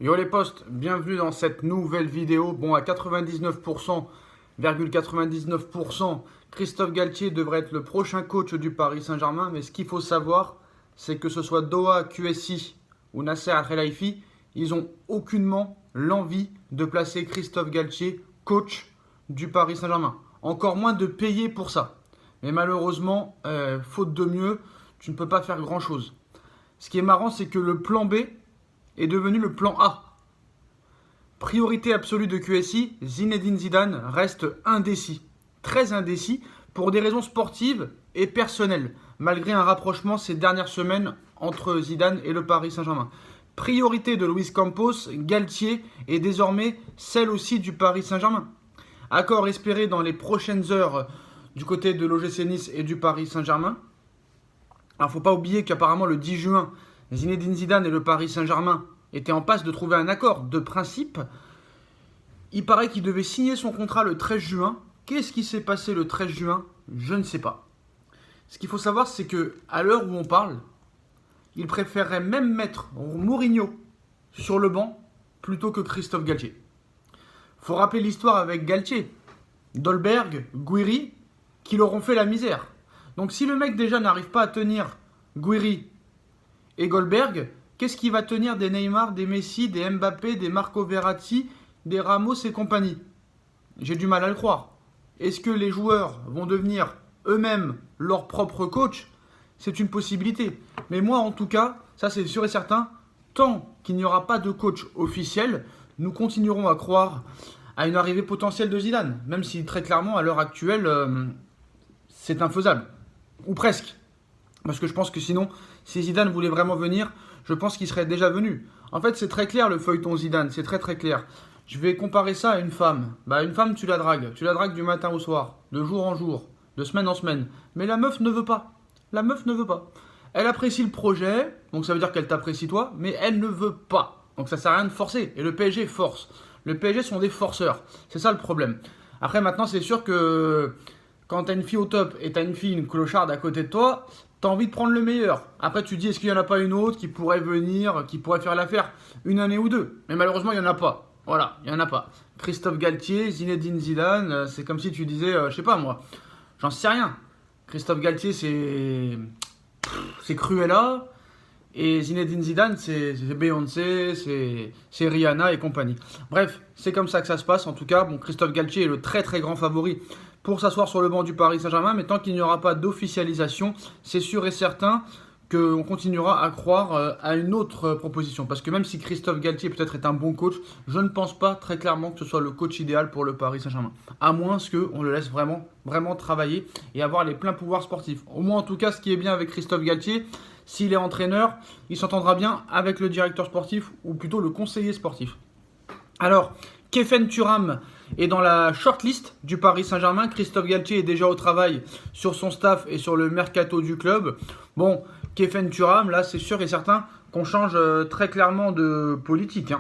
Yo les potes, bienvenue dans cette nouvelle vidéo. Bon, à 99%, Christophe Galtier devrait être le prochain coach du Paris Saint-Germain. Mais ce qu'il faut savoir, c'est que ce soit Doha, QSI ou Nasser Al-Khelaifi, ils n'ont aucunement l'envie de placer Christophe Galtier coach du Paris Saint-Germain. Encore moins de payer pour ça. Mais malheureusement, faute de mieux, tu ne peux pas faire grand-chose. Ce qui est marrant, c'est que le plan B est devenu le plan A. Priorité absolue de QSI, Zinedine Zidane reste indécis, très indécis, pour des raisons sportives et personnelles, malgré un rapprochement ces dernières semaines entre Zidane et le Paris Saint-Germain. Priorité de Luis Campos, Galtier est désormais celle aussi du Paris Saint-Germain. Accord espéré dans les prochaines heures du côté de l'OGC Nice et du Paris Saint-Germain. Alors, il ne faut pas oublier qu'apparemment le 10 juin, Zinedine Zidane et le Paris Saint-Germain étaient en passe de trouver un accord de principe. Il paraît qu'il devait signer son contrat le 13 juin. Qu'est-ce qui s'est passé le 13 juin? Je ne sais pas. Ce qu'il faut savoir, c'est qu'à l'heure où on parle, il préférerait même mettre Mourinho sur le banc plutôt que Christophe Galtier. Il faut rappeler l'histoire avec Galtier, Dolberg, Guiri, qui leur ont fait la misère. Donc si le mec déjà n'arrive pas à tenir Guiri et Goldberg, qu'est-ce qui va tenir des Neymar, des Messi, des Mbappé, des Marco Verratti, des Ramos et compagnie? J'ai du mal à le croire. Est-ce que les joueurs vont devenir eux-mêmes leur propre coach? C'est une possibilité. Mais moi, en tout cas, ça c'est sûr et certain, tant qu'il n'y aura pas de coach officiel, nous continuerons à croire à une arrivée potentielle de Zidane. Même si très clairement, à l'heure actuelle, c'est infaisable. Ou presque. Parce que je pense que sinon, si Zidane voulait vraiment venir, je pense qu'il serait déjà venu. En fait, c'est très clair le feuilleton Zidane, c'est très très clair. Je vais comparer ça à une femme. Une femme, tu la dragues. Tu la dragues du matin au soir, de jour en jour, de semaine en semaine. Mais la meuf ne veut pas. La meuf ne veut pas. Elle apprécie le projet, donc ça veut dire qu'elle t'apprécie toi, mais elle ne veut pas. Donc ça sert à rien de forcer. Et le PSG force. Le PSG sont des forceurs. C'est ça le problème. Après, maintenant, c'est sûr que quand t'as une fille au top et t'as une clocharde à côté de toi, t'as envie de prendre le meilleur. Après, tu te dis, est-ce qu'il n'y en a pas une autre qui pourrait venir, qui pourrait faire l'affaire une année ou deux? Mais malheureusement, il n'y en a pas. Voilà, il n'y en a pas. Christophe Galtier, Zinedine Zidane, c'est comme si tu disais, je sais pas moi, j'en sais rien. Christophe Galtier, c'est Cruella. Et Zinedine Zidane, c'est Beyoncé, c'est Rihanna et compagnie. Bref, c'est comme ça que ça se passe. En tout cas, bon, Christophe Galtier est le très très grand favori pour s'asseoir sur le banc du Paris Saint-Germain. Mais tant qu'il n'y aura pas d'officialisation, c'est sûr et certain qu'on continuera à croire à une autre proposition. Parce que même si Christophe Galtier peut-être est un bon coach, je ne pense pas très clairement que ce soit le coach idéal pour le Paris Saint-Germain. À moins qu'on le laisse vraiment travailler et avoir les pleins pouvoirs sportifs. Au moins en tout cas, ce qui est bien avec Christophe Galtier, s'il est entraîneur, il s'entendra bien avec le directeur sportif ou plutôt le conseiller sportif. Alors, Kefren Turam est dans la shortlist du Paris Saint-Germain. Christophe Galtier est déjà au travail sur son staff et sur le mercato du club. Bon, Kefren Turam, là, c'est sûr et certain qu'on change très clairement de politique.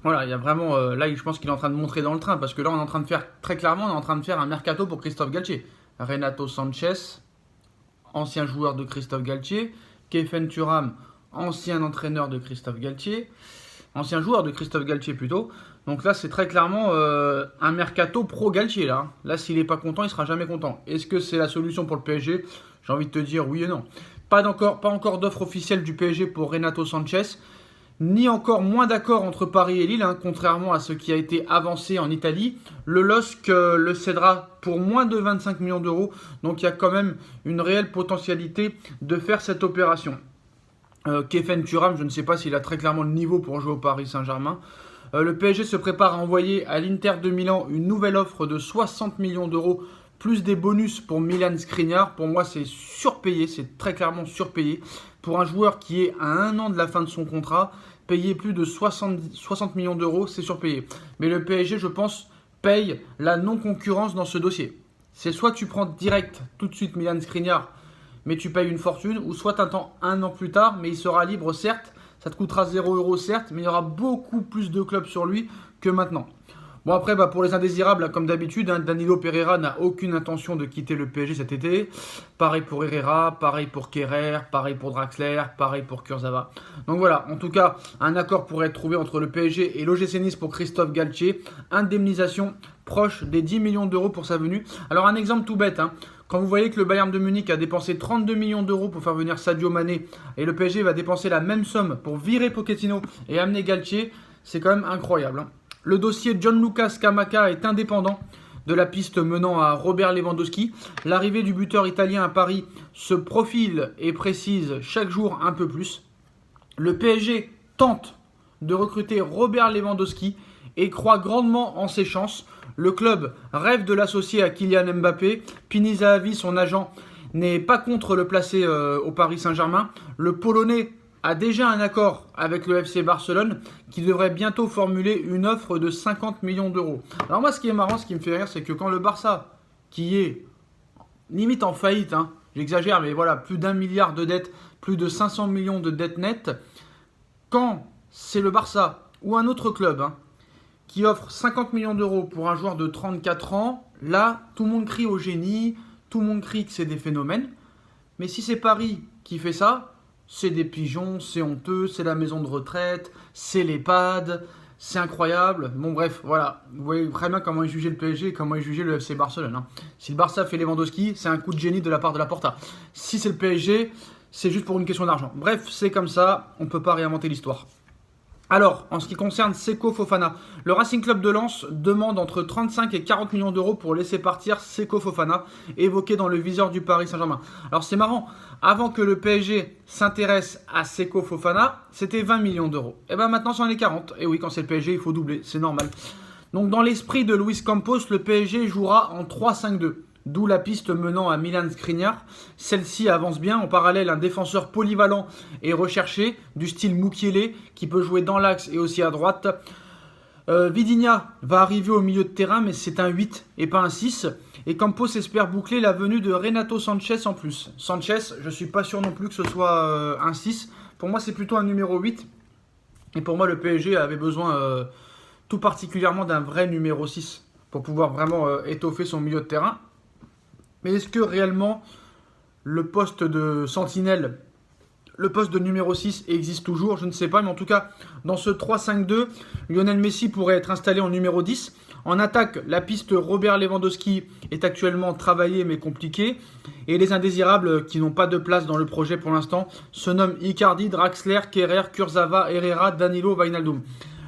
Voilà, il y a vraiment, là, je pense qu'il est en train de montrer dans le train parce que là, on est en train de faire, très clairement, on est en train de faire un mercato pour Christophe Galtier. Renato Sanchez, ancien joueur de Christophe Galtier. Kefren Turam, ancien entraîneur de Christophe Galtier. Ancien joueur de Christophe Galtier plutôt. Donc là, c'est très clairement un mercato pro-Galtier. Là, s'il n'est pas content, il ne sera jamais content. Est-ce que c'est la solution pour le PSG? J'ai envie de te dire oui et non. Pas encore d'offre officielle du PSG pour Renato Sanchez. Ni encore moins d'accord entre Paris et Lille, contrairement à ce qui a été avancé en Italie. Le LOSC le cédera pour moins de 25 millions d'euros. Donc il y a quand même une réelle potentialité de faire cette opération. Kefren Turam, je ne sais pas s'il a très clairement le niveau pour jouer au Paris Saint-Germain. Le PSG se prépare à envoyer à l'Inter de Milan une nouvelle offre de 60 millions d'euros plus des bonus pour Milan Skriniar. Pour moi, c'est surpayé, c'est très clairement surpayé. Pour un joueur qui est à 1 an de la fin de son contrat, payer plus de 60 millions d'euros, c'est surpayé. Mais le PSG, je pense, paye la non-concurrence dans ce dossier. C'est soit tu prends direct, tout de suite, Milan Skriniar, mais tu payes une fortune, ou soit tu attends 1 an plus tard, mais il sera libre, certes, ça te coûtera 0 euros, certes, mais il y aura beaucoup plus de clubs sur lui que maintenant. Bon après, pour les indésirables, comme d'habitude, Danilo Pereira n'a aucune intention de quitter le PSG cet été. Pareil pour Herrera, pareil pour Kerrer, pareil pour Draxler, pareil pour Kurzawa. Donc voilà, en tout cas, un accord pourrait être trouvé entre le PSG et l'OGC Nice pour Christophe Galtier. Indemnisation proche des 10 millions d'euros pour sa venue. Alors un exemple tout bête, quand vous voyez que le Bayern de Munich a dépensé 32 millions d'euros pour faire venir Sadio Mané et le PSG va dépenser la même somme pour virer Pochettino et amener Galtier, c'est quand même incroyable. Le dossier Gianluca Scamacca est indépendant de la piste menant à Robert Lewandowski. L'arrivée du buteur italien à Paris se profile et précise chaque jour un peu plus. Le PSG tente de recruter Robert Lewandowski et croit grandement en ses chances. Le club rêve de l'associer à Kylian Mbappé. Pini Zahavi, son agent, n'est pas contre le placer au Paris Saint-Germain. Le Polonais a déjà un accord avec le FC Barcelone qui devrait bientôt formuler une offre de 50 millions d'euros. Alors moi, ce qui est marrant, ce qui me fait rire, c'est que quand le Barça, qui est limite en faillite, j'exagère, mais voilà, plus d'1 milliard de dettes, plus de 500 millions de dettes nettes, quand c'est le Barça ou un autre club qui offre 50 millions d'euros pour un joueur de 34 ans, là, tout le monde crie au génie, tout le monde crie que c'est des phénomènes. Mais si c'est Paris qui fait ça, c'est des pigeons, c'est honteux, c'est la maison de retraite, c'est l'EHPAD, c'est incroyable. Bon bref, voilà, vous voyez très bien comment est jugé le PSG et comment est jugé le FC Barcelone. Si le Barça fait Lewandowski, c'est un coup de génie de la part de Laporta. Si c'est le PSG, c'est juste pour une question d'argent. Bref, c'est comme ça, on ne peut pas réinventer l'histoire. Alors, en ce qui concerne Seko Fofana, le Racing Club de Lens demande entre 35 et 40 millions d'euros pour laisser partir Seko Fofana, évoqué dans le viseur du Paris Saint-Germain. Alors c'est marrant, avant que le PSG s'intéresse à Seko Fofana, c'était 20 millions d'euros. Et bien maintenant c'en est 40. Et oui, quand c'est le PSG, il faut doubler, c'est normal. Donc dans l'esprit de Luis Campos, le PSG jouera en 3-5-2. D'où la piste menant à Milan Skriniar. Celle-ci avance bien. En parallèle, un défenseur polyvalent est recherché, du style Mukiele, qui peut jouer dans l'axe et aussi à droite. Vidinia va arriver au milieu de terrain, mais c'est un 8 et pas un 6. Et Campos espère boucler la venue de Renato Sanchez en plus. Sanchez, je ne suis pas sûr non plus que ce soit un 6. Pour moi, c'est plutôt un numéro 8. Et pour moi, le PSG avait besoin tout particulièrement d'un vrai numéro 6 pour pouvoir vraiment étoffer son milieu de terrain. Mais est-ce que réellement le poste de sentinelle, le poste de numéro 6 existe toujours? Je ne sais pas, mais en tout cas, dans ce 3-5-2, Lionel Messi pourrait être installé en numéro 10. En attaque, la piste Robert Lewandowski est actuellement travaillée mais compliquée. Et les indésirables qui n'ont pas de place dans le projet pour l'instant se nomment Icardi, Draxler, Kerrer, Kurzawa, Herrera, Danilo, Wijnaldum.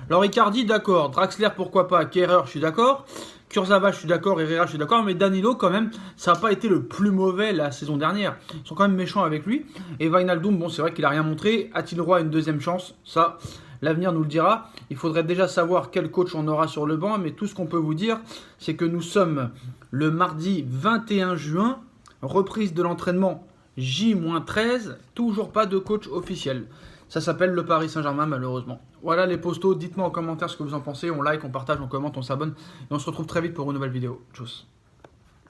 Alors Icardi, d'accord. Draxler, pourquoi pas. Kerrer, je suis d'accord. Kurzawa, je suis d'accord, Herrera, je suis d'accord, mais Danilo, quand même, ça n'a pas été le plus mauvais la saison dernière. Ils sont quand même méchants avec lui. Et Wijnaldum, bon, c'est vrai qu'il n'a rien montré. A-t-il droit à une deuxième chance? Ça, l'avenir nous le dira. Il faudrait déjà savoir quel coach on aura sur le banc, mais tout ce qu'on peut vous dire, c'est que nous sommes le mardi 21 juin, reprise de l'entraînement J-13, toujours pas de coach officiel. Ça s'appelle le Paris Saint-Germain, malheureusement. Voilà les postos, dites-moi en commentaire ce que vous en pensez, on like, on partage, on commente, on s'abonne. Et on se retrouve très vite pour une nouvelle vidéo. Tchuss.